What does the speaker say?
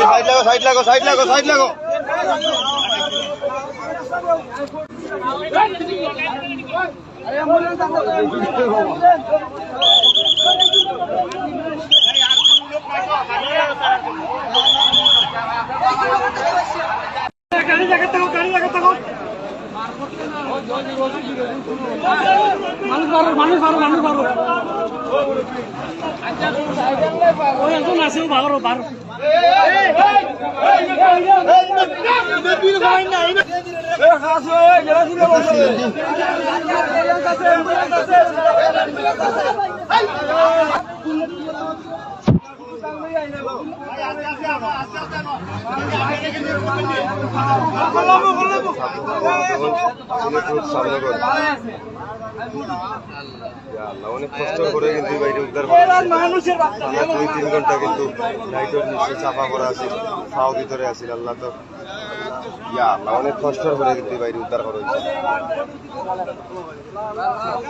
Side লাগো side লাগো side লাগো। গাড়ি জায়গা থাকো গাড়ি জায়গা থাকো মানুষ মারো মানুষ মারো মানুষ মারো ওই একজন আছে ভালো ভালো অনেক কষ্ট করে কিন্তু বাইরে উদ্ধার করা 2-3 ঘন্টা কিন্তু লাইটের নিচে চাপা পড়া আছে, পাও ভিতরে আছে। আল্লাহ তো অনেক কষ্ট করে কিন্তু বাইরে উদ্ধার করা হয়েছে।